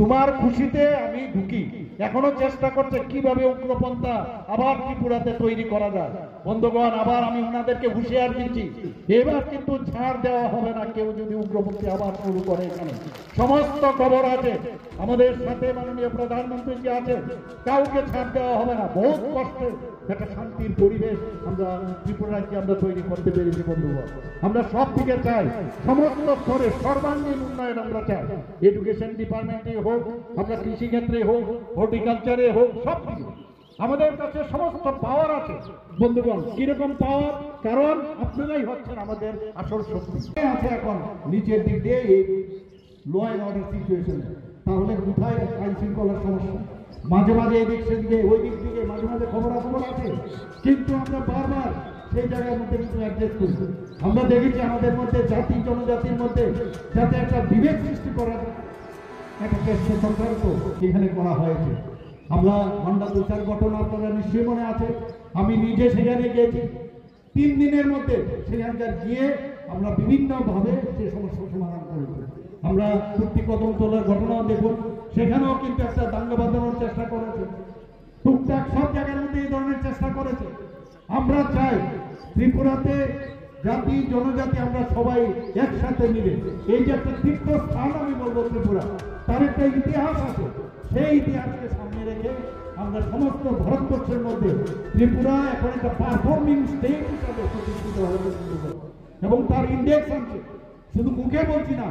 তোমার খুশিতে আমি ঢুকি। এখনো চেষ্টা করছে কিভাবে উগ্রপন্থা আবার ত্রিপুরাতে তৈরি করা যায়। বন্ধুগণ, আবার আমি ওনাদেরকে হুঁশিয়ার দিচ্ছি, এবার কিন্তু ছাড় দেওয়া হবে না। কেউ যদি উগ্রপন্থী আবার শুরু করে, এখানে সমস্ত খবর আছে, আমাদের সাথে মাননীয় প্রধানমন্ত্রী যে আছে, কাউকে ছাড় দেওয়া হবে না। বহুত কষ্টে একটা শান্তির পরিবেশ আমরা ত্রিপুরাকে আমরা তৈরি করতে পেরেছি। বন্ধুগণ, আমরা সব দিকে চাই, সমস্ত স্তরে সর্বাঙ্গীন উন্নয়ন আমরা চাই। এডুকেশন ডিপার্টমেন্টে হোক, আমরা কৃষি ক্ষেত্রে হোক, হর্টিকালচারে হোক, সব কিছু আমাদের কাছে সমস্ত পাওয়ার আছে। বন্ধুগণ, কিরকম পাওয়ার? কারণ আপনারাই হচ্ছেন আমাদের আসল শক্তি। আছে এখন নিচের দিক দিয়ে এই ল অ্যান্ড অর্ডার সিচুয়েশনে, তাহলে কোথায় আইন শৃঙ্খলার সমস্যা? মাঝে মাঝে এদিক সেদিকে ওই দিক থেকে মাঝে মাঝে খবরাখবর আছে, কিন্তু আমরা বারবার সেই জায়গার মধ্যে কিন্তু অ্যাডজাস্ট করি। আমরা দেখেছি আমাদের মধ্যে জাতি জনজাতির মধ্যে যাতে একটা বিভেদ সৃষ্টি করার একটা চেষ্টা সংক্রান্ত এখানে করা হয়েছে। আমরা ঘণ্টা দুচার ঘটনা আপনারা নিশ্চয়ই মনে আছে, আমি নিজে সেখানে গিয়েছি। 3 দিনের মধ্যে সেখানকার গিয়ে আমরা বিভিন্নভাবে সে সমস্যার সমাধান করেছি। আমরা কুর্তি কদম তোলার ঘটনাও দেখুন, সেখানেও কিন্তু একটা দাঙ্গা বাঁধানোর চেষ্টা করেছে। টুকটাক সব জায়গার মধ্যে এই ধরনের চেষ্টা করেছে। আমরা চাই ত্রিপুরাতে জাতি জনজাতি আমরা সবাই একসাথে মিলে, এই যে একটা তীর্থস্থান আমি বলবো ত্রিপুরা, তার একটা ইতিহাস আছে, সেই ইতিহাসকে সামনে রেখে আমরা সমস্ত ভারতবর্ষের মধ্যে ত্রিপুরা এখন একটা পারফর্মিং স্টেট হিসাবে প্রতিষ্ঠিত হয়েছে। এবং তার ইন্ডেক্স আছে, শুধু মুখে বলছি না,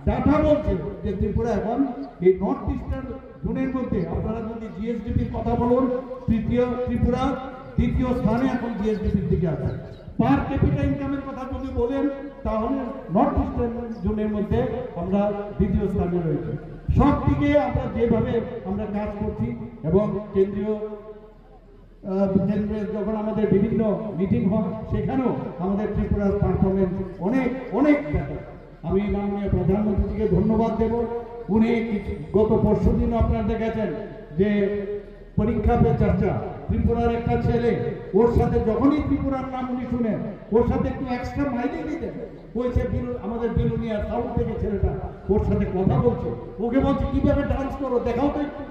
ডাটা বলছে যে ত্রিপুরা এখন এই নর্থ ইস্টার্ন জোনের মধ্যে, আপনারা যদি জিএসডিপির কথা বলুন, ত্রিপুরা দ্বিতীয় স্থানে এখন জিএসডিপির দিকে আছে। পার ক্যাপিটা ইনকামের কথা যদি বলেন, তাহলে নর্থ ইস্টার্ন জোনের মধ্যে আমরা দ্বিতীয় স্থানে রয়েছে। সব দিকে আমরা যেভাবে আমরা কাজ করছি, এবং কেন্দ্রে যখন আমাদের বিভিন্ন মিটিং হয়, সেখানেও আমাদের ত্রিপুরার পারফরমেন্স অনেক অনেক বেটার। আমি মাননীয় প্রধানমন্ত্রীকে ধন্যবাদ দেব। উনি গত পরশুদিন আপনারা দেখেছেন যে পরীক্ষা পে চর্চা, ত্রিপুরার একটা ছেলে, ওর সাথে যখনই ত্রিপুরার নাম উনি শুনেন, ওর সাথে একটু এক্সট্রা মাইলে দিতেন। বলছে আমাদের বিলুনিয়ার সাউথ থেকে ছেলেটা ওর সাথে কথা বলছে, ওকে বলছে কিভাবে ডান্স করো দেখাও তো একটু।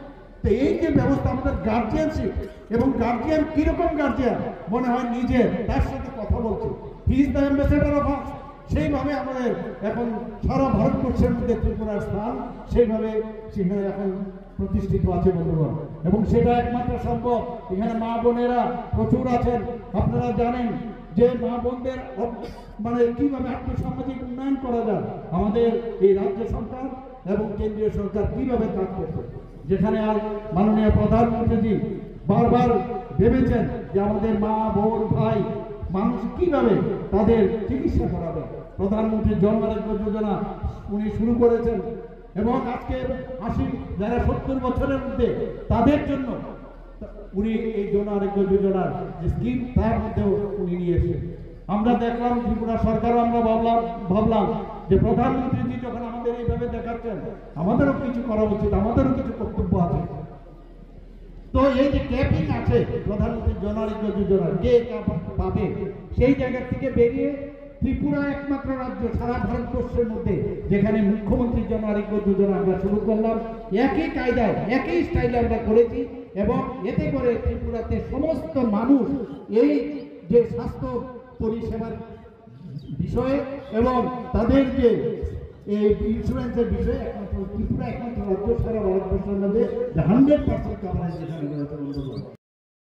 তো এই যে ব্যবস্থা আমাদের গার্জিয়ানশিপ, এবং গার্জিয়ান কিরকম গার্জিয়ান মনে হয় নিজে তার সাথে কথা বলছে, he is the ambassador of us. সেইভাবে আমাদের এখন সারা ভারতবর্ষের মধ্যে ত্রিপুরার স্থান সেইভাবে সেখানে এখন প্রতিষ্ঠিত আছে। বন্ধুগণ, এবং সেটা একমাত্র সম্ভব, এখানে মা বোনেরা প্রচুর আছেন। আপনারা জানেন যে মা বোনদের মানে কিভাবে আর্থসামাজিক উন্নয়ন করা যায়, আমাদের এই রাজ্য সরকার এবং কেন্দ্রীয় সরকার কিভাবে কাজ করছে। যেখানে আর মাননীয় প্রধানমন্ত্রীজি বারবার ভেবেছেন যে আমাদের মা বোন ভাই মানুষ কিভাবে তাদের চিকিৎসা করাবে, প্রধানমন্ত্রী জন আরোগ্য যোজনা উনি শুরু করেছেন। এবং আজকে 80 যারা 70 বছরের মধ্যে তাদের জন্য উনি এই জন আরোগ্য যোজনার যে স্কিম, তার মধ্যেও উনি নিয়ে এসেছেন। আমরা দেখলাম ত্রিপুরা সরকারও আমরা ভাবলাম যে প্রধানমন্ত্রীজি যখন আমাদের এইভাবে দেখাচ্ছেন, আমাদেরও কিছু করা উচিত, আমাদেরও কিছু কর্তব্য আছে। তো এই যে ক্যাপিং আছে প্রধানমন্ত্রী জন আরোগ্য যোজনার, কে পাবে, সেই জায়গা থেকে বেরিয়ে ত্রিপুরা একমাত্র রাজ্য সারা ভারতবর্ষের মধ্যে যেখানে মুখ্যমন্ত্রী জন আরোগ্য যোজনা আমরা শুরু করলাম। একই কায়দায় একই স্টাইলে আমরা করেছি, এবং এতে করে ত্রিপুরাতে সমস্ত মানুষ এই যে স্বাস্থ্য পরিষেবার বিষয়ে এবং তাদের যে এই ইন্স্যুরেন্সের বিষয়ে একমাত্র ত্রিপুরা একমাত্র রাজ্য সারা ভারতবর্ষের মধ্যে 100% কভারেজ যেখানে